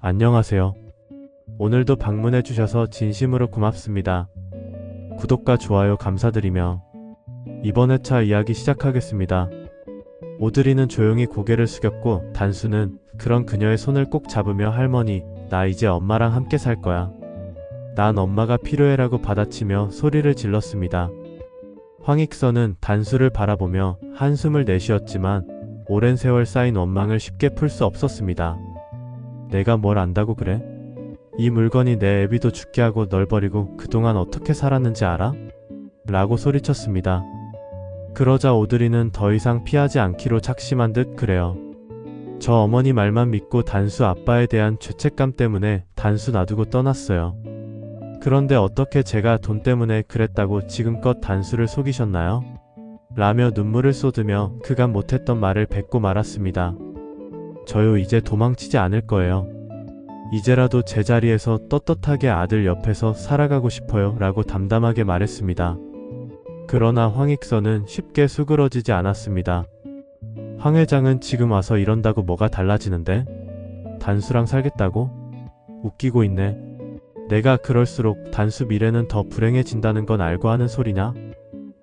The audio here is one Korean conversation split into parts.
안녕하세요. 오늘도 방문해 주셔서 진심으로 고맙습니다. 구독과 좋아요 감사드리며 이번 회차 이야기 시작하겠습니다. 오드리는 조용히 고개를 숙였고 단수는 그런 그녀의 손을 꼭 잡으며 할머니, 나 이제 엄마랑 함께 살 거야. 난 엄마가 필요해라고 받아치며 소리를 질렀습니다. 황익선은 단수를 바라보며 한숨을 내쉬었지만 오랜 세월 쌓인 원망을 쉽게 풀 수 없었습니다. 내가 뭘 안다고 그래? 이 물건이 내 애비도 죽게 하고 널 버리고 그동안 어떻게 살았는지 알아? 라고 소리쳤습니다. 그러자 오드리는 더 이상 피하지 않기로 작심한 듯 그래요. 저 어머니 말만 믿고 단수 아빠에 대한 죄책감 때문에 단수 놔두고 떠났어요. 그런데 어떻게 제가 돈 때문에 그랬다고 지금껏 단수를 속이셨나요? 라며 눈물을 쏟으며 그간 못했던 말을 뱉고 말았습니다. 저요 이제 도망치지 않을 거예요. 이제라도 제자리에서 떳떳하게 아들 옆에서 살아가고 싶어요 라고 담담하게 말했습니다. 그러나 황익선은 쉽게 수그러지지 않았습니다. 황 회장은 지금 와서 이런다고 뭐가 달라지는데? 단수랑 살겠다고? 웃기고 있네. 내가 그럴수록 단수 미래는 더 불행해진다는 건 알고 하는 소리냐?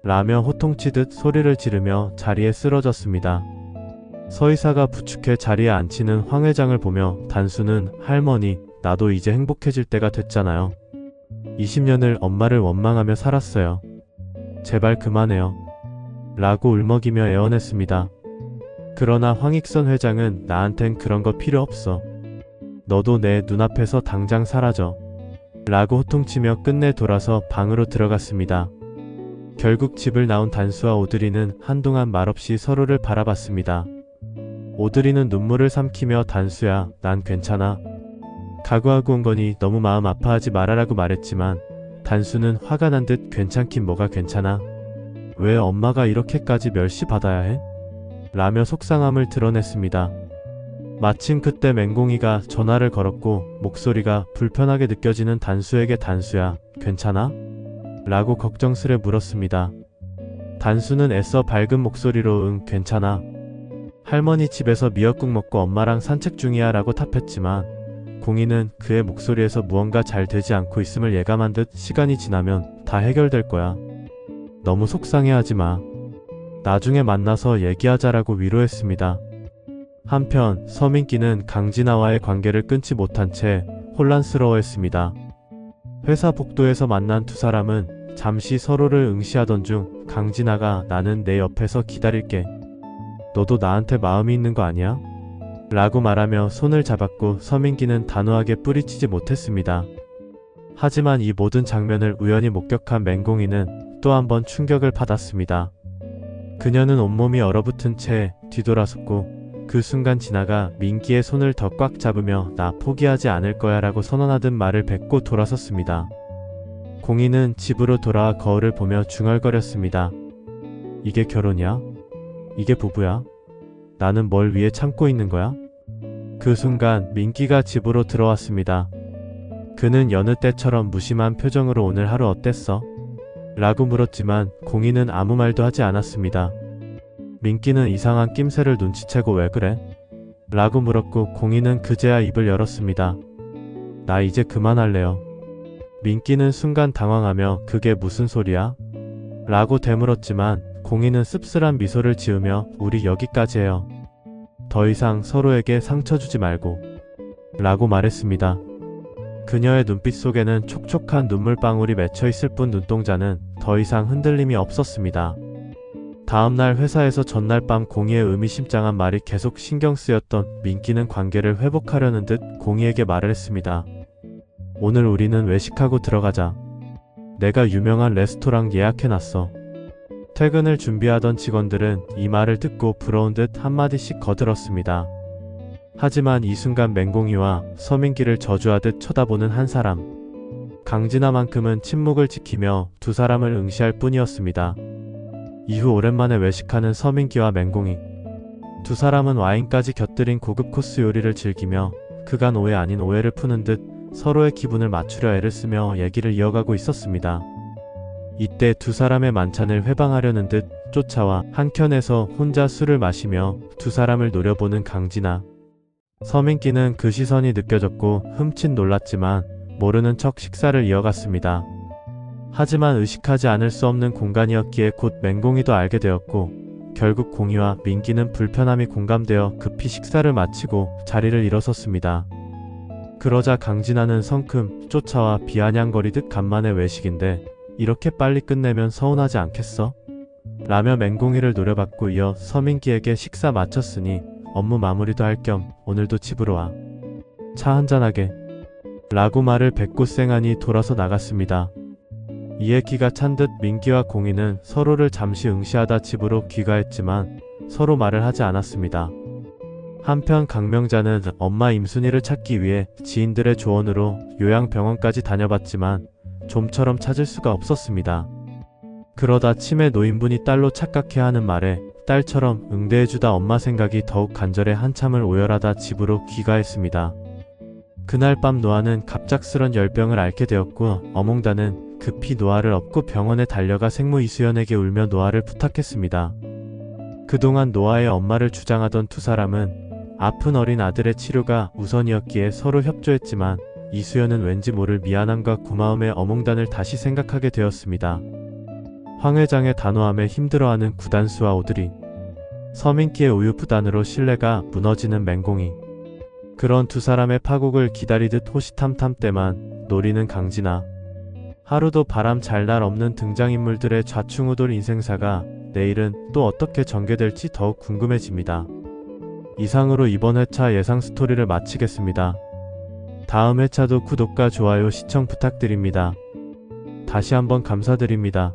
라며 호통치듯 소리를 지르며 자리에 쓰러졌습니다. 서의사가 부축해 자리에 앉히는 황 회장을 보며 단수는 할머니, 나도 이제 행복해질 때가 됐잖아요. 20년을 엄마를 원망하며 살았어요. 제발 그만해요. 라고 울먹이며 애원했습니다. 그러나 황익선 회장은 나한텐 그런 거 필요 없어. 너도 내 눈앞에서 당장 사라져. 라고 호통치며 끝내 돌아서 방으로 들어갔습니다. 결국 집을 나온 단수와 오드리는 한동안 말없이 서로를 바라봤습니다. 오드리는 눈물을 삼키며 단수야, 난 괜찮아. 각오하고 온 거니 너무 마음 아파하지 말아라고 말했지만 단수는 화가 난 듯 괜찮긴 뭐가 괜찮아. 왜 엄마가 이렇게까지 멸시받아야 해? 라며 속상함을 드러냈습니다. 마침 그때 맹공이가 전화를 걸었고 목소리가 불편하게 느껴지는 단수에게 단수야, 괜찮아? 라고 걱정스레 물었습니다. 단수는 애써 밝은 목소리로 응, 괜찮아. 할머니 집에서 미역국 먹고 엄마랑 산책 중이야 라고 답했지만 공이는 그의 목소리에서 무언가 잘 되지 않고 있음을 예감한 듯 시간이 지나면 다 해결될 거야. 너무 속상해하지 마. 나중에 만나서 얘기하자라고 위로했습니다. 한편 서민기는 강진아와의 관계를 끊지 못한 채 혼란스러워했습니다. 회사 복도에서 만난 두 사람은 잠시 서로를 응시하던 중 강진아가 나는 내 옆에서 기다릴게. 너도 나한테 마음이 있는 거 아니야? 라고 말하며 손을 잡았고 서민기는 단호하게 뿌리치지 못했습니다. 하지만 이 모든 장면을 우연히 목격한 맹공이는 또 한 번 충격을 받았습니다. 그녀는 온몸이 얼어붙은 채 뒤돌아섰고 그 순간 진아가 민기의 손을 더 꽉 잡으며 나 포기하지 않을 거야 라고 선언하듯 말을 뱉고 돌아섰습니다. 공이는 집으로 돌아와 거울을 보며 중얼거렸습니다. 이게 결혼이야? 이게 부부야? 나는 뭘 위해 참고 있는 거야? 그 순간 민기가 집으로 들어왔습니다. 그는 여느 때처럼 무심한 표정으로 오늘 하루 어땠어? 라고 물었지만 공이는 아무 말도 하지 않았습니다. 민기는 이상한 낌새를 눈치채고 왜 그래? 라고 물었고 공이는 그제야 입을 열었습니다. 나 이제 그만할래요. 민기는 순간 당황하며 그게 무슨 소리야? 라고 되물었지만 공이는 씁쓸한 미소를 지으며 우리 여기까지 해요. 더 이상 서로에게 상처 주지 말고 라고 말했습니다. 그녀의 눈빛 속에는 촉촉한 눈물방울이 맺혀 있을 뿐 눈동자는 더 이상 흔들림이 없었습니다. 다음날 회사에서 전날 밤 공이의 의미심장한 말이 계속 신경 쓰였던 민기는 관계를 회복하려는 듯 공이에게 말을 했습니다. 오늘 우리는 외식하고 들어가자. 내가 유명한 레스토랑 예약해놨어. 퇴근을 준비하던 직원들은 이 말을 듣고 부러운 듯 한마디씩 거들었습니다. 하지만 이 순간 맹공이와 서민기를 저주하듯 쳐다보는 한 사람. 강진아만큼은 침묵을 지키며 두 사람을 응시할 뿐이었습니다. 이후 오랜만에 외식하는 서민기와 맹공이. 두 사람은 와인까지 곁들인 고급 코스 요리를 즐기며 그간 오해 아닌 오해를 푸는 듯 서로의 기분을 맞추려 애를 쓰며 얘기를 이어가고 있었습니다. 이때 두 사람의 만찬을 회방하려는 듯 쫓아와 한켠에서 혼자 술을 마시며 두 사람을 노려보는 강진아. 서민기는 그 시선이 느껴졌고 흠칫 놀랐지만 모르는 척 식사를 이어갔습니다. 하지만 의식하지 않을 수 없는 공간이었기에 곧 맹공이도 알게 되었고 결국 공이와 민기는 불편함이 공감되어 급히 식사를 마치고 자리를 일어섰습니다. 그러자 강진아는 성큼 쫓아와 비아냥거리듯 간만에 외식인데 이렇게 빨리 끝내면 서운하지 않겠어? 라며 맹공이를 노려봤고 이어 서민기에게 식사 마쳤으니 업무 마무리도 할 겸 오늘도 집으로 와. 차 한잔하게. 라고 말을 뱉고 쌩하니 돌아서 나갔습니다. 이에 기가 찬 듯 민기와 공이는 서로를 잠시 응시하다 집으로 귀가했지만 서로 말을 하지 않았습니다. 한편 강명자는 엄마 임순이를 찾기 위해 지인들의 조언으로 요양병원까지 다녀봤지만 좀처럼 찾을 수가 없었습니다. 그러다 치매 노인분이 딸로 착각해하는 말에 딸처럼 응대해주다 엄마 생각이 더욱 간절해 한참을 오열하다 집으로 귀가했습니다. 그날 밤 노아는 갑작스런 열병을 앓게 되었고 어몽다는 급히 노아를 업고 병원에 달려가 생모 이수연에게 울며 노아를 부탁했습니다. 그동안 노아의 엄마를 주장하던 두 사람은 아픈 어린 아들의 치료가 우선이었기에 서로 협조했지만 이수연은 왠지 모를 미안함과 고마움에 어몽단을 다시 생각하게 되었습니다. 황 회장의 단호함에 힘들어하는 구단수와 오드리, 서민기의 우유부단으로 신뢰가 무너지는 맹공이, 그런 두 사람의 파국을 기다리듯 호시탐탐 때만 노리는 강진아. 하루도 바람 잘 날 없는 등장인물들의 좌충우돌 인생사가 내일은 또 어떻게 전개될지 더욱 궁금해집니다. 이상으로 이번 회차 예상 스토리를 마치겠습니다. 다음 회차도 구독과 좋아요 시청 부탁드립니다. 다시 한번 감사드립니다.